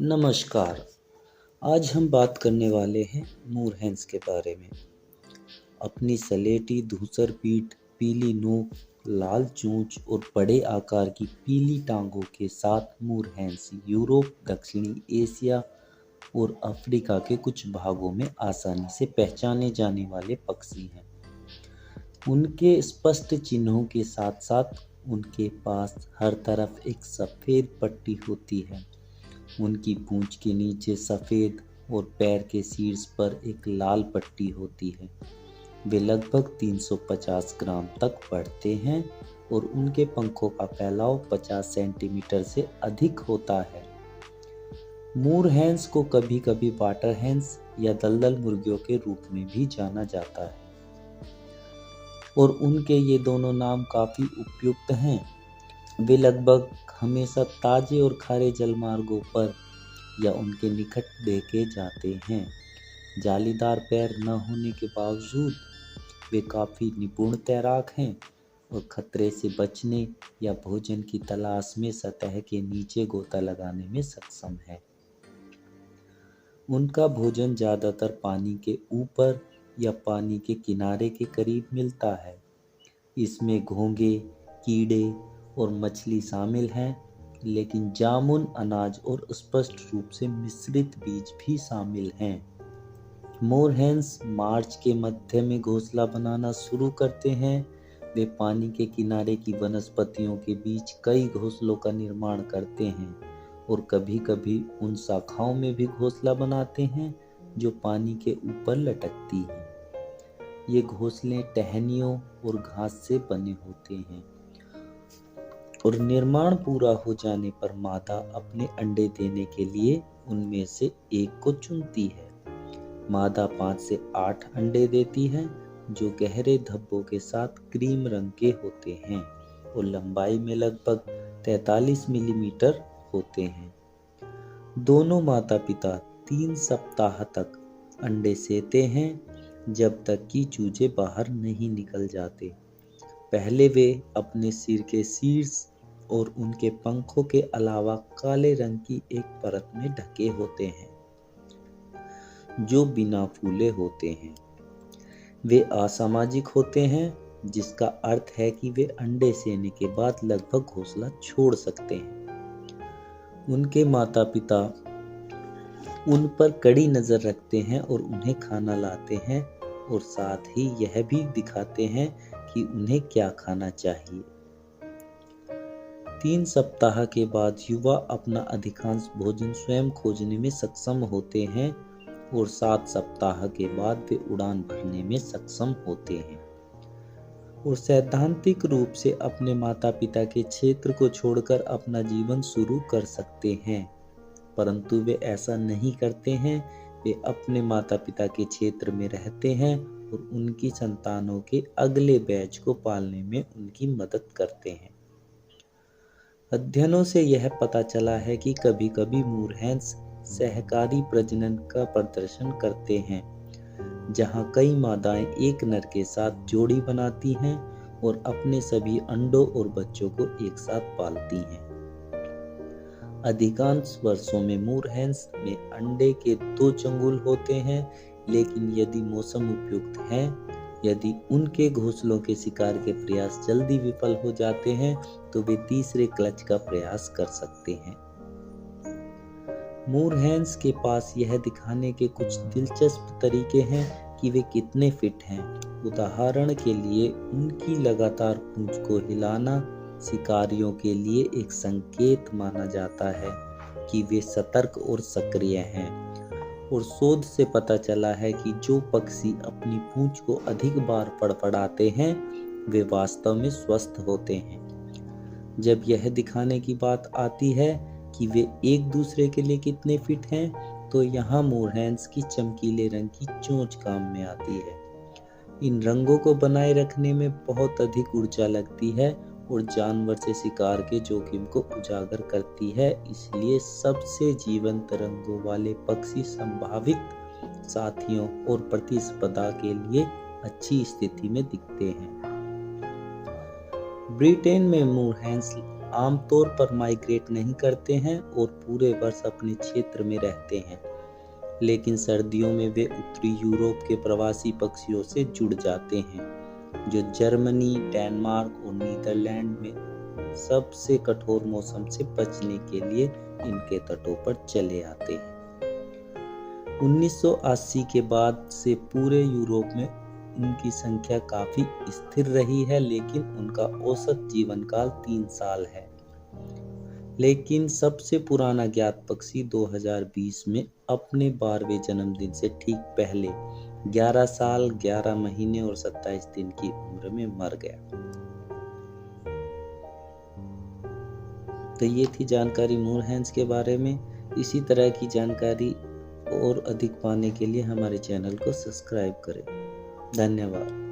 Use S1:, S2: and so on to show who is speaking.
S1: नमस्कार। आज हम बात करने वाले हैं मूरहैंस के बारे में। अपनी सलेटी धूसर पीठ, पीली नोक, लाल चोंच और बड़े आकार की पीली टांगों के साथ मूरहैंस यूरोप, दक्षिणी एशिया और अफ्रीका के कुछ भागों में आसानी से पहचाने जाने वाले पक्षी हैं। उनके स्पष्ट चिन्हों के साथ-साथ उनके पास हर तरफ एक सफ़ेद पट्टी होती है। उनकी पूंछ के नीचे सफ़ेद और पैर के शीर्ष पर एक लाल पट्टी होती है। वे लगभग 350 ग्राम तक बढ़ते हैं और उनके पंखों का फैलाव 50 सेंटीमीटर से अधिक होता है। मूरहैंस को कभी-कभी वाटरहैंस या दलदल मुर्गियों के रूप में भी जाना जाता है और उनके ये दोनों नाम काफ़ी उपयुक्त हैं। वे लगभग हमेशा ताजे और खारे जलमार्गों पर या उनके निकट देखे जाते हैं। जालीदार पैर न होने के बावजूद वे काफ़ी निपुण तैराक हैं और खतरे से बचने या भोजन की तलाश में सतह के नीचे गोता लगाने में सक्षम है। उनका भोजन ज़्यादातर पानी के ऊपर या पानी के किनारे के करीब मिलता है। इसमें घोंघे, कीड़े और मछली शामिल हैं, लेकिन जामुन, अनाज और स्पष्ट रूप से मिश्रित बीज भी शामिल हैं। मोरहैंस मार्च के मध्य में घोंसला बनाना शुरू करते हैं। वे पानी के किनारे की वनस्पतियों के बीच कई घोंसलों का निर्माण करते हैं और कभी-कभी उन शाखाओं में भी घोंसला बनाते हैं जो पानी के ऊपर लटकती हैं। ये घोंसले टहनियों और घास से बने होते हैं और निर्माण पूरा हो जाने पर मादा अपने अंडे देने के लिए उनमें से एक को चुनती है। मादा 5 से 8 अंडे देती है जो गहरे धब्बों के साथ क्रीम रंग के होते हैं और लंबाई में लगभग 43 मिलीमीटर होते हैं। दोनों माता पिता 3 सप्ताह तक अंडे सेते हैं जब तक कि चूजे बाहर नहीं निकल जाते। पहले वे अपने सिर के शीर्ष और उनके पंखों के अलावा काले रंग की एक परत में ढके होते हैं जो बिना फूले होते हैं। वे असामाजिक होते हैं, जिसका अर्थ है कि वे अंडे सेने के बाद लगभग घोंसला छोड़ सकते हैं। उनके माता पिता उन पर कड़ी नजर रखते हैं और उन्हें खाना लाते हैं और साथ ही यह भी दिखाते हैं कि उन्हें क्या खाना चाहिए। 3 सप्ताह के बाद युवा अपना अधिकांश भोजन स्वयं खोजने में सक्षम होते हैं और 7 सप्ताह के बाद वे उड़ान भरने में सक्षम होते हैं और सैद्धांतिक रूप से अपने माता पिता के क्षेत्र को छोड़कर अपना जीवन शुरू कर सकते हैं, परंतु वे ऐसा नहीं करते हैं। वे अपने माता पिता के क्षेत्र में रहते हैं और उनकी संतानों के अगले बैच को पालने में उनकी मदद करते हैं। अध्ययनों से यह पता चला है कि कभी-कभी मूरहैंस सहकारी प्रजनन का प्रदर्शन करते हैं, जहां कई मादाएं एक नर के साथ जोड़ी बनाती हैं और अपने सभी अंडों और बच्चों को एक साथ पालती हैं। अधिकांश वर्षों में मूरहैंस में अंडे के 2 चंगुल होते हैं, लेकिन यदि मौसम उपयुक्त है, यदि उनके घोंसलों के शिकार के प्रयास जल्दी विफल हो जाते हैं, तो वे तीसरे क्लच का प्रयास कर सकते हैं। मूरहैंस के पास यह दिखाने के कुछ दिलचस्प तरीके हैं कि वे कितने फिट हैं। उदाहरण के लिए, उनकी लगातार पूंछ को हिलाना शिकारियों के लिए एक संकेत माना जाता है कि वे सतर्क और सक्रिय हैं और शोध से पता चला है कि जो पक्षी अपनी पूंछ को अधिक बार फड़फड़ाते हैं, वे वास्तव में स्वस्थ होते हैं। जब यह दिखाने की बात आती है कि वे एक दूसरे के लिए कितने फिट हैं, तो यहाँ मूरहैंस की चमकीले रंग की चोंच काम में आती है। इन रंगों को बनाए रखने में बहुत अधिक ऊर्जा लगती है और जानवर से शिकार के जोखिम को उजागर करती है, इसलिए सबसे जीवंत रंगों वाले पक्षी संभावित साथियों और प्रतिस्पर्धा के लिए अच्छी स्थिति में दिखते हैं। ब्रिटेन में मूरहैंस आमतौर पर माइग्रेट नहीं करते हैं और पूरे वर्ष अपने क्षेत्र में रहते हैं, लेकिन सर्दियों में वे उत्तरी यूरोप के प्रवासी पक्षियों से जुड़ जाते हैं, जो जर्मनी, डेनमार्क और नीदरलैंड में सबसे कठोर मौसम से बचने के लिए इनके तटों पर चले आते हैं। 1980 के बाद से पूरे यूरोप में उनकी संख्या काफी स्थिर रही है, लेकिन उनका औसत जीवन काल 3 साल है। लेकिन सबसे पुराना ज्ञात पक्षी 2020 में अपने 12वें जन्मदिन से ठीक पहले 11 साल, 11 महीने और 27 दिन की उम्र में मर गया। तो ये थी जानकारी मूरहेंस के बारे में। इसी तरह की जानकारी और अधिक पाने के लिए हमारे चैनल को सब्सक्राइब करें। धन्यवाद।